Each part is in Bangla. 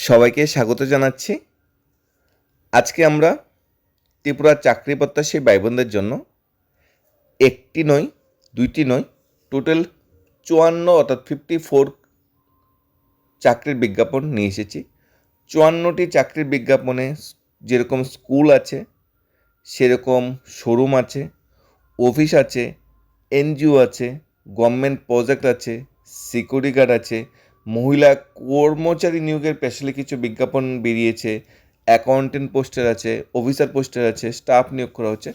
সবাইকে স্বাগত জানাচ্ছি। আজকে আমরা ত্রিপুরার চাকরি প্রত্যাশী ভাই বোনদের জন্য একটি নয়, দুইটি নয়, টোটাল ৫৪ অর্থাৎ 54 চাকরির বিজ্ঞাপন নিয়ে এসেছি। ৫৪টি চাকরির বিজ্ঞাপনে যেরকম স্কুল আছে, সেরকম শোরুম আছে, অফিস আছে, এনজিও আছে, গভর্নমেন্ট প্রজেক্ট আছে, সিকিউরিটি গার্ড আছে, মহিলা কর্মচারী নিয়োগের স্পেশালি কিছু বিজ্ঞাপন বেরিয়েছে, অ্যাকাউন্টেন্ট পোস্টার আছে, অফিসার পোস্টার আছে, স্টাফ নিয়োগ করা হচ্ছে।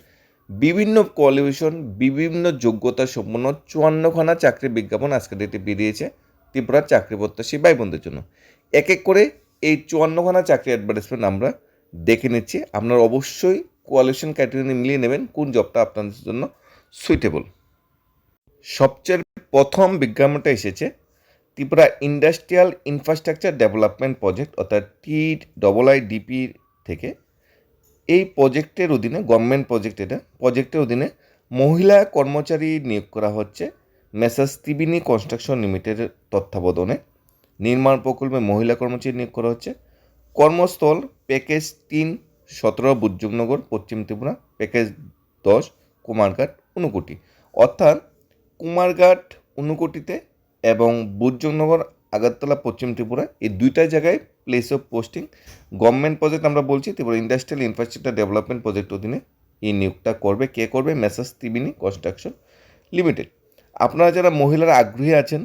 বিভিন্ন কোয়ালিফিকেশন, বিভিন্ন যোগ্যতা সম্পন্ন ৫৪খানা চাকরির বিজ্ঞাপন আজকের ডেটে বেরিয়েছে ত্রিপুরার চাকরি প্রত্যাশী ভাই বোনদের জন্য। এক এক করে এই ৫৪খানা চাকরি অ্যাডভার্টাইজমেন্ট আমরা দেখে নিচ্ছি। আপনারা অবশ্যই কোয়ালিফিকেশন ক্রাইটেরিয়া মিলিয়ে নেবেন কোন জবটা আপনাদের জন্য সুইটেবল। সবচেয়ে প্রথম বিজ্ঞাপনটা এসেছে Tripura industrial infrastructure development project অর্থাৎ TIIDP থেকে। এই প্রজেক্টের অধীনে গভর্নমেন্ট প্রজেক্ট, এটা প্রজেক্টের অধীনে মহিলা কর্মচারী নিয়োগ করা হচ্ছে মেসার্স ত্রিবেণী কনস্ট্রাকশন লিমিটেডের তত্ত্বাবধানে। নির্মাণ প্রকল্পে মহিলা কর্মচারী নিয়োগ করা হচ্ছে। কর্মস্থল প্যাকেজ ৩, ১৭ বুজুর্গনগর পশ্চিম ত্রিপুরা, প্যাকেজ ১০ কুমারঘাট ঊনকোটি। অর্থাৎ কুমারঘাট ঊনকোটিতে এবং বুজুর্গনগর আগরতলা পশ্চিম ত্রিপুরা, এই দুইটা জায়গায় place of posting. Government project আমরা বলছি Tripura industrial infrastructure development project অধীনে এই নিয়োগটা করবে। কে করবে? Messrs Triveni construction limited. আপনারা যারা মহিলারা আগ্রহী আছেন,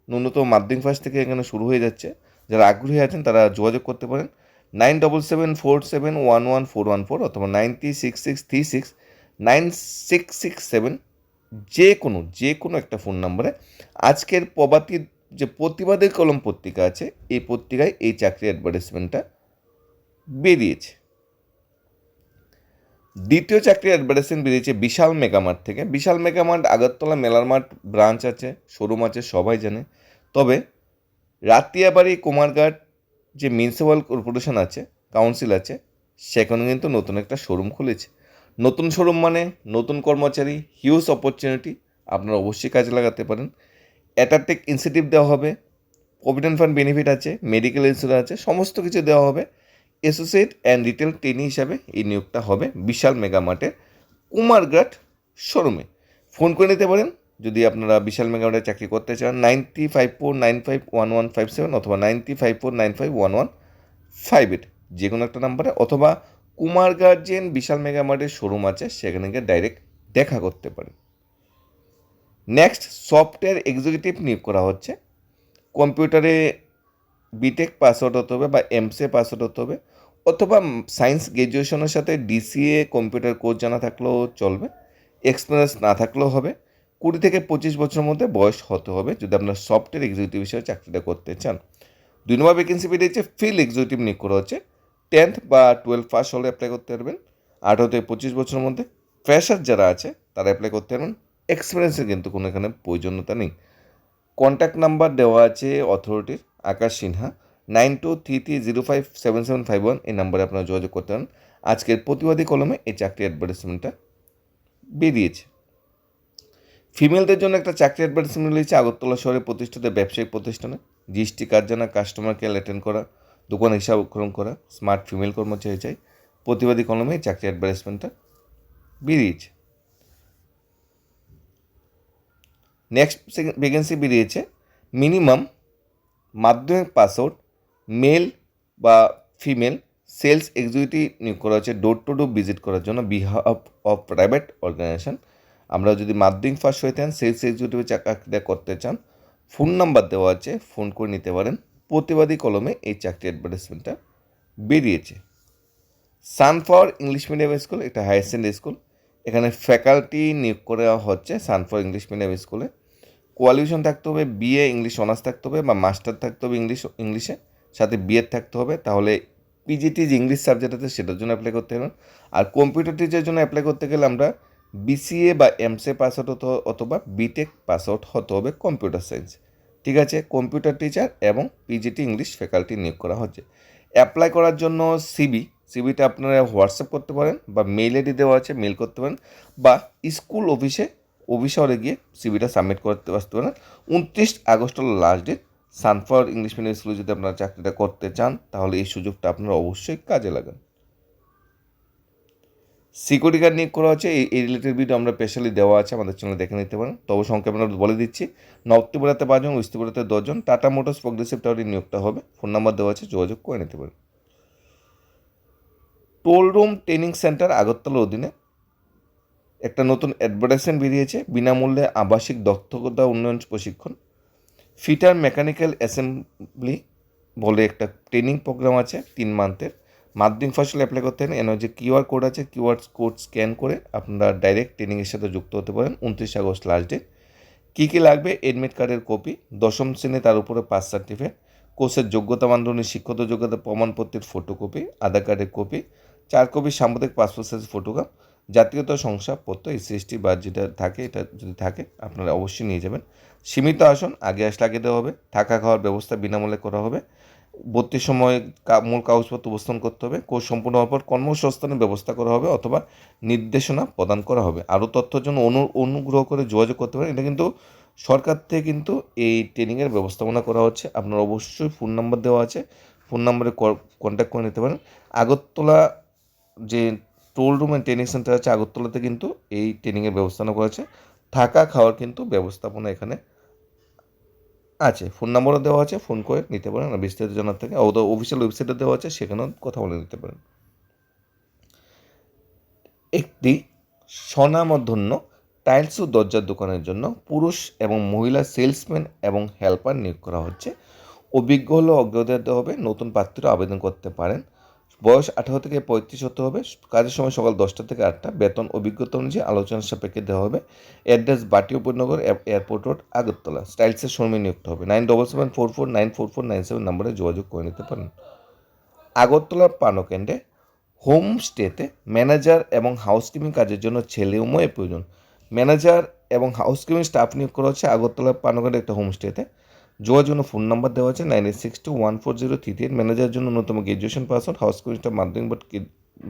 ন্যূনতম মাধ্যমিক পাস থেকে এখানে শুরু হয়ে যাচ্ছে, যারা আগ্রহী আছেন তারা যোগাযোগ করতে পারেন 9774711414 অথবা 9366369667, যে কোনো একটা ফোন নাম্বারে। আজকের যে প্রতিবাদের কলম পত্রিকা আছে, এই পত্রিকায় এই চাকরি অ্যাডভার্টাইজমেন্টটা বেরিয়েছে। দ্বিতীয় চাকরি অ্যাডভার্টাইজমেন্ট বেরিয়েছে বিশাল মেগামার্ট থেকে। বিশাল মেগামার্ট আগরতলা মেলার মাঠ ব্রাঞ্চ আছে, শোরুম আছে, সবাই জানে। তবে রাতিয়াবাড়ি কুমারঘাট যে মিউনিসিপ্যাল কর্পোরেশন আছে, কাউন্সিল আছে, সেখানে কিন্তু নতুন একটা শোরুম খুলেছে। নতুন শোরুম মানে নতুন কর্মচারী, হিউজ অপরচুনিটি, আপনারা অবশ্যই কাজে লাগাতে পারেন। অ্যাটারটেক ইনসেন্টিভ দেওয়া হবে, প্রভিডেন্ট ফান্ড বেনিফিট আছে, মেডিকেল ইন্স্যুরেন্স আছে, সমস্ত কিছু দেওয়া হবে। অ্যাসোসিয়েট অ্যান্ড রিটেল ট্রেনি হিসাবে এই নিয়োগটা হবে বিশাল মেগামার্টের কুমারঘাট শোরুমে। ফোন করে নিতে পারেন যদি আপনারা বিশাল মেগামার্টে চাকরি করতে চান 9354951157 অথবা 9354951158, যে কোনো একটা নাম্বারে, অথবা কুমারঘাট যে বিশাল মেগামার্টের শোরুম আছে সেখানে গিয়ে ডাইরেক্ট দেখা করতে পারেন। নেক্সট, সফটওয়্যার এক্সিকিউটিভ নিয়োগ করা হচ্ছে। কম্পিউটারে বিটেক পাস আউট হতে হবে বা এমসিএ পাস আউট হতে হবে, অথবা সায়েন্স গ্র্যাজুয়েশনের সাথে ডিসিএ কম্পিউটার কোর্স জানা থাকলেও চলবে, এক্সপিরিয়েন্স না থাকলেও হবে। 20 থেকে 25 বছরের মধ্যে বয়স হতে হবে যদি আপনার সফটওয়্যার এক্সিকিউটিভ হিসেবে চাকরিটা করতে চান। 2 নম্বর ভ্যাকেন্সি বেরিয়েছে ফিল্ড এক্সিকিউটিভ নিয়োগ করা হচ্ছে। 10th বা 12 পাস হলে অ্যাপ্লাই করতে পারবেন। 18 থেকে 25 বছরের মধ্যে ফ্রেশার যারা আছে তারা অ্যাপ্লাই করতে পারবেন। এক্সপিরিয়েন্সের কিন্তু কোনো এখানে প্রয়োজনীয়তা নেই। কন্ট্যাক্ট নাম্বার দেওয়া আছে অথরিটির, আকাশ সিনহা, 9233057751, এই নাম্বারে আপনারা যোগাযোগ করতে পারেন। আজকের প্রতিবাদী কলমে এই চাকরি অ্যাডভার্টাইজমেন্টটা বেরিয়েছে। ফিমেলদের জন্য একটা চাকরি অ্যাডভার্টাইজমেন্ট রয়েছে আগরতলা শহরে প্রতিষ্ঠিত ব্যবসায়িক প্রতিষ্ঠানে। জিএসটি কার্ড জানা, কাস্টমার কেয়ার অ্যাটেন্ড করা, দোকান হিসাব গ্রহণ করা, স্মার্ট ফিমেল কর্মচারী চাই। প্রতিবাদী কলমে এই চাকরি অ্যাডভার্টাইজমেন্টটা বেরিয়েছে। নেক্সট ভ্যাকেন্সি বেরিয়েছে মিনিমাম মাধ্যমিক পাস আউট মেল বা ফিমেল সেলস এক্সিকিউটিভ নিয়োগ করা হচ্ছে ডোর টু ডোর ভিজিট করার জন্য বিহাফ অফ প্রাইভেট অর্গানাইজেশন। আমরা যদি মাধ্যমিক পাস হয়ে থাকেন, সেলস এক্সিকিউটিভে চাকরিটা করতে চান, ফোন নাম্বার দেওয়া আছে, ফোন করে নিতে পারেন। প্রতিবাদী কলমে এই চাকরি অ্যাডভার্টাইজমেন্টটা বেরিয়েছে। সানফ্লাওয়ার ইংলিশ মিডিয়াম স্কুল, একটা হায়ার সেকেন্ডারি স্কুল, এখানে ফ্যাকাল্টি নিয়োগ করা হচ্ছে সানফ্লাওয়ার ইংলিশ মিডিয়াম স্কুলে। কোয়ালিফিকেশন থাকতে হবে বিএ ইংলিশ অনার্স থাকতে হবে বা মাস্টার থাকতে হবে ইংলিশে, সাথে বিএড থাকতে হবে। তাহলে পিজিটি যে ইংলিশ সাবজেক্ট আছে সেটার জন্য অ্যাপ্লাই করতে হবে। আর কম্পিউটার টিচারের জন্য অ্যাপ্লাই করতে গেলে আমরা বিসিএ বা এমসিএ পাস আউট হতে অথবা বিটেক পাস আউট হতে হবে কম্পিউটার সায়েন্স। ঠিক আছে, কম্পিউটার টিচার এবং পিজিটি ইংলিশ ফ্যাকাল্টি নিয়োগ করা হচ্ছে। অ্যাপ্লাই করার জন্য সিবিটা আপনারা হোয়াটসঅ্যাপ করতে পারেন বা মেল আইডি দেওয়া আছে, মেল করতে পারেন, বা স্কুল অফিসে সিবিটা সাবমিট করতে আসতে পারেন। 29 আগস্ট হল last date sunflower English medium স্কুলে যদি আপনারা চাকরিটা করতে চান তাহলে এই সুযোগটা আপনারা অবশ্যই কাজে লাগান। সিকিউরিটি গার্ড নিয়োগ করা হচ্ছে, এই রিলেটেড ভিডিও আমরা স্পেশালি দেওয়া আছে, আমাদের চ্যানেলে দেখে নিতে পারেন। তবে সংক্ষেপে আমরা বলে দিচ্ছি, নর্থ ত্রিপুরাতে 5 জন, ওয়েস্ট ত্রিপুরাতে 10 জন। টাটা মোটরস প্রগ্রেসিভ টাওয়ারে নিয়োগটা হবে। ফোন নাম্বার দেওয়া আছে, যোগাযোগ করে নিতে পারেন। টোল রুম ট্রেনিং সেন্টার আগরতলার অধীনে একটা নতুন অ্যাডভার্টাইজমেন্ট বেরিয়েছে, বিনামূল্যে আবাসিক দক্ষতা উন্নয়ন প্রশিক্ষণ, ফিটার মেকানিক্যাল অ্যাসেম্বলি বলে একটা ট্রেনিং প্রোগ্রাম আছে 3 মান্থের। মাধ্যমিক ফসল অ্যাপ্লাই করতে হবে। এর যে কিউআর কোড আছে, কিউআর কোড স্ক্যান করে আপনারা ডাইরেক্ট ট্রেনিংয়ের সাথে যুক্ত হতে পারেন। 29 আগস্ট লাস্ট ডেট। কী কী লাগবে? এডমিট কার্ডের কপি, 10ম শ্রেণী তার উপরে পাস সার্টিফিকেট, কোর্সের যোগ্যতা মানদণ্ডের শিক্ষত যোগ্যতা প্রমাণপত্রের ফটোকপি, আধার কার্ডের কপি, 4 কপি সাম্প্রতিক পাসপোর্ট সাইজ ফটোগ্রাফ, জাতীয়তা শংসাপত্র, SC/ST বা যেটা থাকে, এটা যদি থাকে আপনারা অবশ্যই নিয়ে যাবেন। সীমিত আসন, আগে আসলে আগে দেওয়া হবে। থাকা খাওয়ার ব্যবস্থা বিনামূল্যে করা হবে। ভর্তির সময় মূল কাগজপত্র উপস্থাপন করতে হবে। কোর্স সম্পূর্ণ হওয়ার পর কর্মসংস্থানের ব্যবস্থা করা হবে অথবা নির্দেশনা প্রদান করা হবে। আরও তথ্যের জন্য অনুগ্রহ করে যোগাযোগ করতে পারেন। এটা কিন্তু সরকার থেকে কিন্তু এই ট্রেনিংয়ের ব্যবস্থাপনা করা হচ্ছে। আপনার অবশ্যই ফোন নাম্বার দেওয়া আছে, ফোন নাম্বারে কন্ট্যাক্ট করে নিতে পারেন। আগরতলা যে toll room and training centre আছে আগরতলাতে কিন্তু এই ট্রেনিংয়ের ব্যবস্থাপনা করা আছে। থাকা খাওয়ার কিন্তু ব্যবস্থাপনা এখানে আছে। ফোন নাম্বারও দেওয়া আছে, ফোন করে নিতে পারেন। আর বিস্তারিত জানার থেকে অফিসিয়াল ওয়েবসাইটে দেওয়া আছে, সেখানেও কথা বলে নিতে পারেন। একটি স্বনামধন্য টাইলস ও দরজার দোকানের জন্য পুরুষ এবং মহিলা সেলসম্যান এবং হেল্পার নিয়োগ করা হচ্ছে। অভিজ্ঞ হলে অগ্রাধিকার দেওয়া হবে। নতুন প্রার্থীরা আবেদন করতে পারেন। বয়স 18 থেকে 35 হতে হবে। কাজের সময় সকাল 10টা থেকে 8টা। বেতন অভিজ্ঞতা অনুযায়ী আলোচনার সাপেক্ষে দেওয়া হবে। অ্যাড্রেস বাটি উপনগর, এয়ারপোর্ট রোড, আগরতলা। স্টাইলসের শ্রমিক নিয়োগ হবে। 9774494497 নম্বরে যোগাযোগ করে নিতে পারেন। আগরতলার পানকেন্দ্রে হোমস্টেতে ম্যানেজার এবং হাউসকিপিং কাজের জন্য ছেলে ও মেয়ে প্রয়োজন। ম্যানেজার এবং হাউসকিপিং স্টাফ নিয়োগ করা হচ্ছে আগরতলার পানকেন্দ্রে একটা হোমস্টেতে। যোগাযোগের জন্য ফোন নাম্বার দেওয়া আছে 9862140338। ম্যানেজারের জন্য ন্যূনতম graduation pass out, housekeeping staff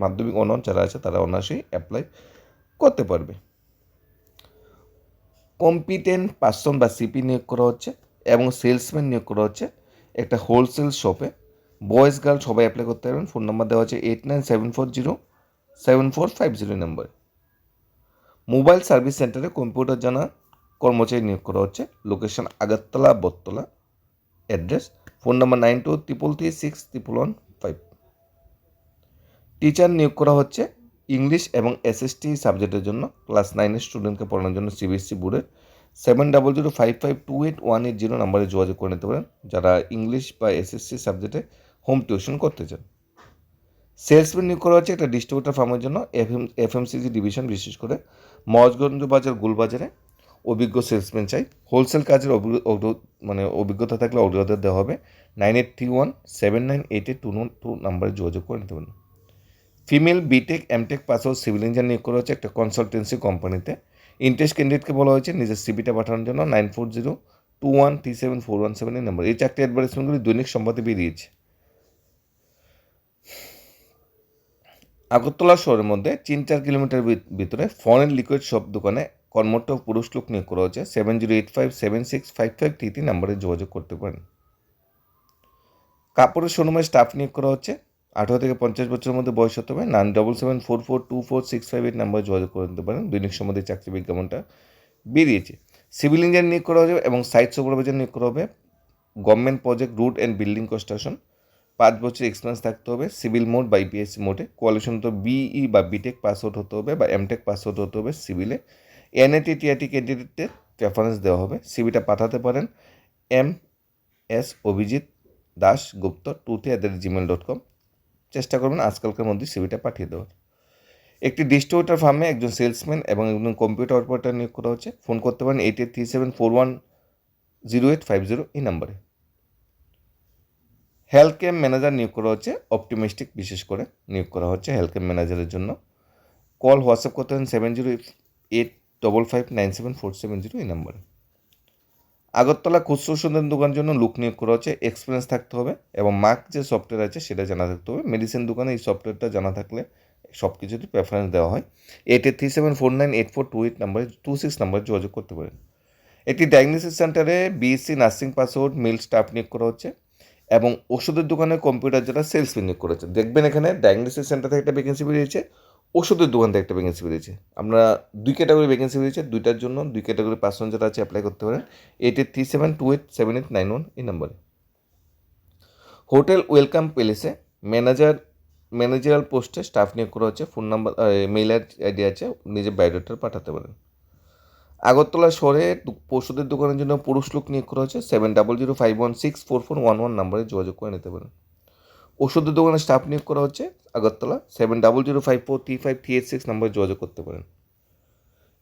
মাধ্যমিক অনার্স যারা আছে তারা অনার্সই অ্যাপ্লাই করতে পারবে। কম্পিটেন্ট পার্সন বা সিপি নিয়োগ করা হচ্ছে এবং সেলসম্যান নিয়োগ করা হচ্ছে একটা হোলসেল শপে। বয়েজ গার্ল সবাই অ্যাপ্লাই করতে পারবেন। ফোন নাম্বার দেওয়া আছে 89740745 নাম্বার। মোবাইল সার্ভিস সেন্টারে কম্পিউটার জানা কর্মচারী নিয়োগ করা হচ্ছে। Location Agartala Battala. Address phone number 9233361115। Teacher নিয়োগ করা হচ্ছে ইংলিশ এবং SST সাবজেক্টের জন্য। ক্লাস 9-এর স্টুডেন্টকে পড়ানোর জন্য CBSE বোর্ডের 7005528180 নাম্বারে যোগাযোগ করে নিতে পারেন যারা ইংলিশ বা SSC সাবজেক্টে হোম টিউশন করতে চান। সেলসম্যান নিয়োগ করা হচ্ছে একটা ডিস্ট্রিবিউটার ফার্মের জন্য। FMCG ডিভিশন, বিশেষ করে মহাজগঞ্জ বাজার, গুলবাজারে অভিজ্ঞ সেলসম্যান চাই। হোলসেল কাজের অভিজ্ঞতা থাকলে অগ্রাধিকার দেওয়া হবে। 9831798822 নাম্বারে যোগাযোগ করে নিতে পারেন। Female BTech MTech pass out civil engineer নিয়োগ করা হচ্ছে একটা কনসালটেন্সি কোম্পানিতে। ইন্টারেস্ট ক্যান্ডিডেটকে বলা হয়েছে নিজের সিভিটা পাঠানোর জন্য 9402137417 নাম্বার। এই 4টি অ্যাডভার্টাইজমেন্টগুলি দৈনিক সংবাদে বেরিয়েছে। আগরতলা শহরের মধ্যে 3-4 কিলোমিটার ভিতরে ফরেন লিকুইড শপ দোকানে কর্মরত পুরুষ লোক নিয়োগ করা হচ্ছে। 7085765533 নাম্বারে যোগাযোগ করতে পারেন। কাপড়ের শোরুমে স্টাফ নিয়োগ করা হচ্ছে। 18 থেকে 50 বছরের মধ্যে বয়স হতে হবে। 9774424658 নাম্বারে যোগাযোগ করে নিতে পারেন। দৈনিক সম্বন্ধে চাকরি বিজ্ঞাপনটা বেরিয়েছে। সিভিল ইঞ্জিনিয়ার নিয়োগ করা হবে এবং সাইট সুপারভাইজার নিয়োগ করা হবে। Government project, route and building construction. 5 বছর এক্সপিরিয়েন্স থাকতে হবে। সিভিল মোড বা IPSC মোডে। কোয়ালিফিকেশন তো BE বা বিটেক পাস আউট হতে হবে বা এমটেক পাস আউট হতে হবে সিভিলে। NIT TIT ক্যান্ডিডেটদের প্রেফারেন্স দেওয়া হবে। সিভিটা পাঠাতে পারেন MS অভিজিৎ দাস গুপ্ত 23@gmail.com। চেষ্টা করবেন আজকালকার মধ্যে সিভিটা পাঠিয়ে দেওয়ার। একটি ডিস্ট্রিবিউটার ফার্মে একজন সেলসম্যান এবং একজন কম্পিউটার অপারেটর নিয়োগ করা হচ্ছে। ফোন করতে পারেন 8837410850 এই নাম্বারে। হেলথ ক্যাম্প ম্যানেজার নিয়োগ করা হচ্ছে অপটিমিস্টিক, বিশেষ করে নিয়োগ করা হচ্ছে হেলথ ক্যাম্প ম্যানেজারের জন্য। কল হোয়াটসঅ্যাপ করতে পারেন 7085559747 এই নাম্বারে। আগরতলা খুচরো ওষুধের দোকানের জন্য লোক নিয়োগ করা হচ্ছে। এক্সপিরিয়েন্স থাকতে হবে এবং মার্ক যে সফটওয়্যার আছে সেটা জানা থাকতে হবে। মেডিসিন দোকানে এই সফটওয়্যারটা জানা থাকলে সব কিছুতে প্রেফারেন্স দেওয়া হয়। 8837498428 নাম্বারে 26 নাম্বারে যোগাযোগ করতে পারেন। একটি ডায়াগনোসিস সেন্টারে BSc nursing pass out male staff নিয়োগ করা হচ্ছে এবং ওষুধের দোকানে কম্পিউটার যারা সেলসম্যান নিয়োগ করেছে। দেখবেন এখানে ডায়াগনোসিস সেন্টার থেকে একটা ভ্যাকেন্সি বেরিয়েছে, ওষুধের দোকান থেকে একটা ভ্যাকেন্সি বেরিয়েছে। আমরা দুই ক্যাটাগরি ভ্যাকেন্সি বেরিয়েছে, দুইটার জন্য দুই ক্যাটাগরি পার্সন যারা আছে অ্যাপ্লাই করতে পারেন। 8837287891 এই নম্বরে। হোটেল ওয়েলকাম প্যালেসে ম্যানেজারাল পোস্টে স্টাফ নিয়োগ করা হচ্ছে। ফোন নাম্বার মেইল আইডি আছে, নিজের বায়োডাটা পাঠাতে পারেন। আগরতলা শহরে ওষুধের দোকানের জন্য পুরুষ লোক নিয়োগ করা হচ্ছে। 7005164411 নম্বরে যোগাযোগ করে নিতে পারেন। ওষুধের দোকানে স্টাফ নিয়োগ করা হচ্ছে আগরতলা 7005435386 নম্বরে যোগাযোগ করতে পারেন।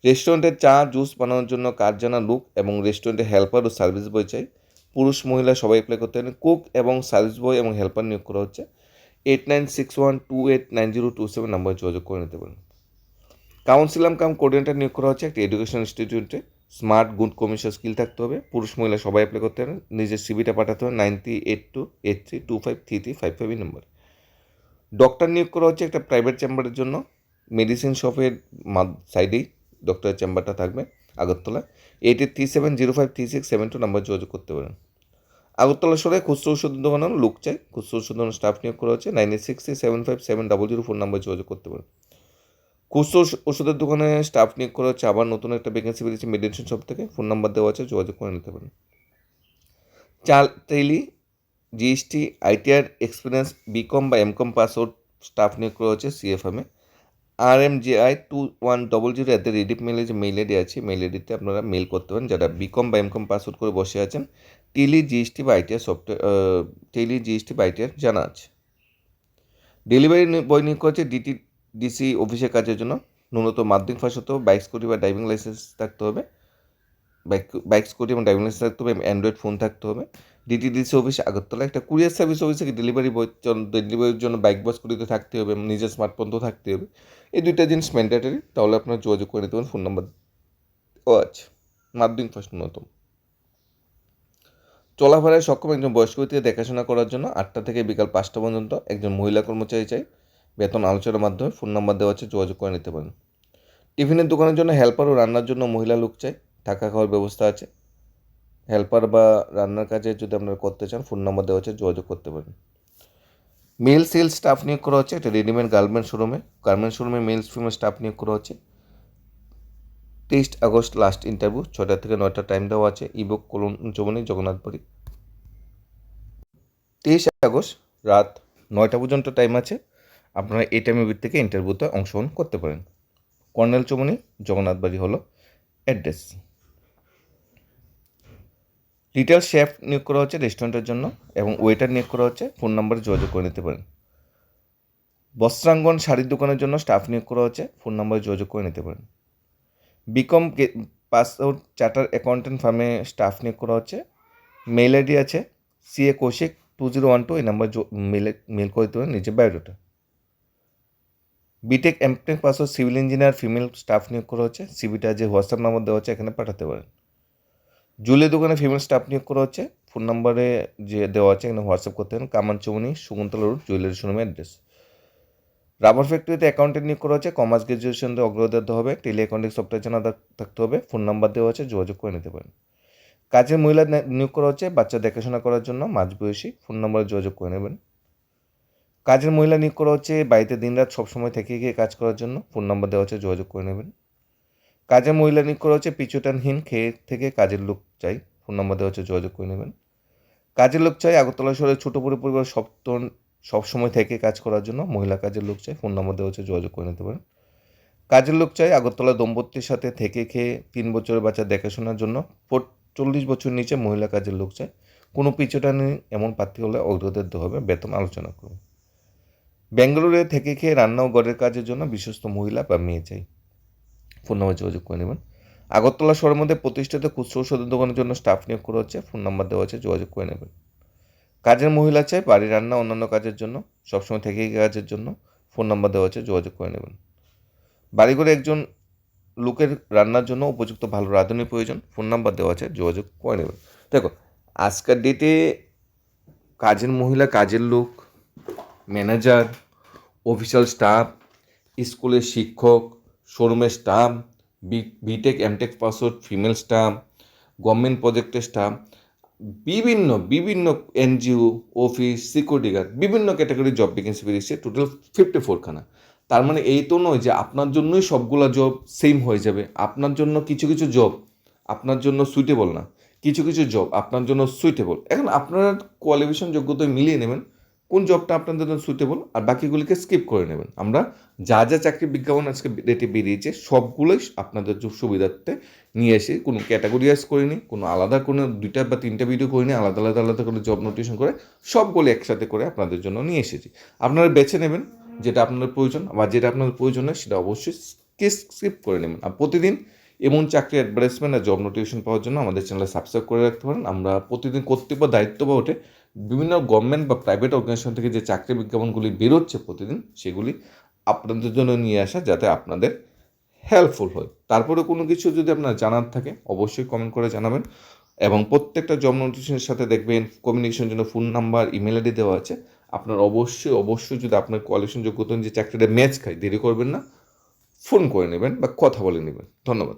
রেস্টুরেন্টে চা জুস বানানোর জন্য কাজ জানা লোক এবং রেস্টুরেন্টে হেল্পার ও সার্ভিস বয় চাই। পুরুষ মহিলা সবাই অ্যাপ্লাই করতে পারেন। কুক এবং সার্ভিস বয় এবং হেল্পার নিয়োগ করা হচ্ছে। 8961289027 নম্বরে যোগাযোগ করে নিতে পারেন। কাউন্সিলাম কোঅর্ডিনেটর নিয়োগ করা হচ্ছে একটি এডুকেশন ইনস্টিটিউটে। স্মার্ট গুড কমিউনিকেশন স্কিল থাকতে হবে। পুরুষ মহিলা সবাই অ্যাপ্লাই করতে পারেন। নিজের সিভিটা পাঠাতে হবে 938283253355 নম্বর। ডক্টর নিয়োগ করা হচ্ছে একটা প্রাইভেট চেম্বারের জন্য। মেডিসিন শপের সাইডেই ডক্টরের চেম্বারটা থাকবে আগরতলা। 8837053672 নম্বর যোগাযোগ করতে পারেন। আগরতলা শহরে খুচরো ওষুধের দোকানে লোক চাই। খুচরো ওষুধ দোকানে স্টাফ নিয়োগ করা হচ্ছে। 9863757004 ফোন নম্বর যোগাযোগ করতে পারেন। খুচরো ওষুধের দোকানে স্টাফ নিয়োগ করা হচ্ছে। আবার নতুন একটা ভ্যাকেন্সি বেরিয়েছে মেডিসিন শপ থেকে। ফোন নাম্বার দেওয়া আছে, যোগাযোগ করে নিতে পারেন। Tally GST ITR experience BCom বা এমকম পাসওয়ার্ড স্টাফ নিয়োগ করা হচ্ছে সিএফএমে। RMGI2100@রেডিপ মেলে যে মেইল আইডি আছে, মেইল আইডিতে আপনারা মেল করতে পারেন যারা বিকম বা এমকম পাসওয়ার্ড করে বসে আছেন। টেলি জিএসটি বা আইটিআর জানা আছে। ডেলিভারি বয় নিয়োগ করা হচ্ছে ডিসি অফিসের কাজের জন্য। ন্যূনতম মাধ্যমিক পাস হতে হবে, 22 কোটি বা ড্রাইভিং লাইসেন্স থাকতে হবে, 22 কোটি এবং ড্রাইভিং লাইসেন্স থাকতে হবে, অ্যান্ড্রয়েড ফোন থাকতে হবে। DTDC office Agartala. একটা কুরিয়ার সার্ভিস অফিসে ডেলিভারির জন্য বাইক বাস কুরিতে থাকতে হবে, নিজের স্মার্টফোন তো থাকতে হবে। এই দুইটা জিনিস ম্যান্ডেটারি, তাহলে আপনার যোগাযোগ করে নিতে পারেন। ফোন নাম্বার ও আছে, মাধ্যমিক পাস ন্যূনতম। চলাফেরায় সক্ষম একজন বয়স্ক ব্যক্তিকে দেখাশোনা করার জন্য 8টা থেকে বিকাল 5টা পর্যন্ত একজন মহিলা কর্মচারী চাই। বেতন আলোচনার মাধ্যমে। ফোন নাম্বার দেওয়া আছে, যোগাযোগ করে নিতে পারেন। টিফিনের দোকানের জন্য হেল্পার ও রান্নার জন্য মহিলা লোক চাই। থাকা খাওয়ার ব্যবস্থা আছে। হেল্পার বা রান্নার কাজে যদি আপনারা করতে চান, ফোন নাম্বার দেওয়া আছে, যোগাযোগ করতে পারেন। মেল সেলস স্টাফ নিয়োগ করা হচ্ছে একটা রেডিমেড গার্মেন্ট শোরুমে মেল ফিমেল স্টাফ নিয়োগ করা হচ্ছে। 23 আগস্ট লাস্ট ইন্টারভিউ। 6টা থেকে 9টা টাইম দেওয়া আছে। ইবুক চৌমনি জগন্নাথপুরী। 23 আগস্ট রাত 9টা পর্যন্ত টাইম আছে। আপনারা এই টাইমের ভিতর থেকে ইন্টারভিউতে অংশগ্রহণ করতে পারেন। কর্নেল চৌমনি জগন্নাথবাড়ি হলো অ্যাড্রেস। লিটল শেফ নিয়োগ করা হচ্ছে রেস্টুরেন্টের জন্য এবং ওয়েটার নিয়োগ করা হচ্ছে। ফোন নাম্বারে যোগাযোগ করে নিতে পারেন। বস্ত্রাঙ্গন শাড়ির দোকানের জন্য স্টাফ নিয়োগ করা হচ্ছে। ফোন নাম্বারে যোগাযোগ করে নিতে পারেন। BCom pass out charter accountant ফার্মে স্টাফ নিয়োগ করা হচ্ছে। মেল আইডি আছে CA কৌশিক 2012 এই নাম্বার মেল করে দিতে পারেন নিজের biodata. BTech MTech pass out civil engineer female staff নিয়োগ করা হচ্ছে। সিভিটা যে হোয়াটসঅ্যাপ নাম্বার দেওয়া হচ্ছে এখানে পাঠাতে পারেন। জুয়েলারি দোকানে ফিমেল স্টাফ নিয়োগ করা হচ্ছে। ফোন নাম্বারে যে দেওয়া আছে এখানে হোয়াটসঅ্যাপ করতে পারেন। কামান চৌমনি শকুন্তলা রোড জুয়েলারি শোরুমের অ্যাড্রেস। রাবার ফ্যাক্টরিতে অ্যাকাউন্টেন্ট নিয়োগ করা হচ্ছে। কমার্স গ্রাজুয়েশন অগ্রগতি দিতে হবে। টেলি অ্যাকাউন্টিং সফটওয়্যার জানা থাকতে হবে। ফোন নাম্বার দেওয়া আছে, যোগাযোগ করে নিতে পারেন। কাজের মহিলা নিয়োগ করা হচ্ছে বাচ্চা দেখাশোনা করার জন্য, মাঝবয়সী। ফোন নাম্বারে যোগাযোগ করে নেবেন। কাজের মহিলা নিয়োগ করা হচ্ছে বাড়িতে দিনরাত সবসময় থেকে গিয়ে কাজ করার জন্য। ফোন নাম্বার দেওয়া আছে, যোগাযোগ করে নেবেন। কাজের মহিলা নিয়োগ করা হচ্ছে পিছুটানহীন খেয়ে থেকে কাজের লোক চাই। ফোন নাম্বার দেওয়া হচ্ছে, যোগাযোগ করে নেবেন। কাজের লোক চাই আগরতলা শহরের ছোটো পরিবার সবসময় থেকে কাজ করার জন্য। মহিলা কাজের লোক চাই। ফোন নাম্বার দেওয়া হচ্ছে, যোগাযোগ করে নিতে পারেন। কাজের লোক চাই আগরতলা দম্পতির সাথে থেকে খেয়ে 3 বছরের বাচ্চা দেখাশোনার জন্য। 40 বছর নিচে মহিলা কাজের লোক চাই। কোনো পিছুটানি এমন প্রার্থী হলে অগ্রগতি দিতে হবে। বেতন আলোচনা করুন। বেঙ্গালুরুতে থেকে খেয়ে রান্না ও ঘরের কাজের জন্য বিশ্বস্ত মহিলা বা মেয়ে চাই। ফোন নাম্বার যোগাযোগ করে নেবেন। আগরতলা শহরের মধ্যে প্রতিষ্ঠিত খুচরো ওষুধের দোকানের জন্য স্টাফ নিয়োগ করা হচ্ছে। ফোন নাম্বার দেওয়া আছে, যোগাযোগ করে নেবেন। কাজের মহিলা চাই বাড়ি রান্না অন্যান্য কাজের জন্য, সবসময় থেকে কাজের জন্য। ফোন নাম্বার দেওয়া আছে, যোগাযোগ করে নেবেন। বাড়িঘরে একজন লোকের রান্নার জন্য উপযুক্ত ভালো রাঁধুনি প্রয়োজন। ফোন নাম্বার দেওয়া আছে, যোগাযোগ করে নেবেন। দেখো, আজকের ডেটে কাজের মহিলা, কাজের লোক, ম্যানেজার, অফিসিয়াল স্টাফ, স্কুলের শিক্ষক, শোরুমের staff, BTech MTech pass out female staff, government প্রজেক্টের স্টাফ, বিভিন্ন বিভিন্ন এনজিও, অফিস, সিকিউরিটি গার্ড, বিভিন্ন ক্যাটাগরির জব ভ্যাকেন্সি বেরিয়েছে, টোটাল 54খানা। তার মানে এই তো নয় যে আপনার জন্যই সবগুলা জব সেম হয়ে যাবে। আপনার জন্য কিছু কিছু জব আপনার জন্য সুইটেবল না, কিছু কিছু জব আপনার জন্য সুইটেবল। এখন আপনারা কোয়ালিফিকেশন যোগ্যতায় মিলিয়ে নেবেন কোন জবটা আপনাদের জন্য সুইটেবল, আর বাকিগুলিকে স্কিপ করে নেবেন। আমরা যা যা চাকরির বিজ্ঞাপন আজকে ডেটে বেরিয়েছে সবগুলোই আপনাদের সুবিধার্থে নিয়ে এসে কোনো ক্যাটাগরিয়াইজ করিনি, কোনো আলাদা কোনো 2টা বা 3টা ভিডিও করিনি, আলাদা আলাদা আলাদা করে জব নোটিফিকেশন করে সবগুলো একসাথে করে আপনাদের জন্য নিয়ে এসেছি। আপনারা বেছে নেবেন যেটা আপনাদের প্রয়োজন, বা যেটা আপনাদের প্রয়োজন হয় সেটা অবশ্যই স্কিপ করে নেবেন। আর প্রতিদিন এমন চাকরি অ্যাডভার্টাইজমেন্ট আর জব নোটিফিকেশন পাওয়ার জন্য আমাদের চ্যানেলে সাবস্ক্রাইব করে রাখতে পারেন। আমরা প্রতিদিন কর্তৃপক্ষ দায়িত্ব বা ওঠে বিভিন্ন গভর্নমেন্ট বা প্রাইভেট অর্গানাইজেশন থেকে যে চাকরি বিজ্ঞাপনগুলি বেরোচ্ছে প্রতিদিন, সেগুলি আপনাদের জন্য নিয়ে আসা যাতে আপনাদের হেল্পফুল হয়। তারপরে কোনো কিছু যদি আপনার জানার থাকে অবশ্যই কমেন্ট করে জানাবেন, এবং প্রত্যেকটা জব নোটিফিকেশনের সাথে দেখবেন কমিউনিকেশনের জন্য ফোন নাম্বার, ইমেল আইডি দেওয়া আছে। আপনার অবশ্যই যদি আপনার কোয়ালিফিকেশন যোগ্যতা যে চাকরিটা ম্যাচ খায়, দেরি করবেন না, ফোন করে নেবেন বা কথা বলে নেবেন। ধন্যবাদ।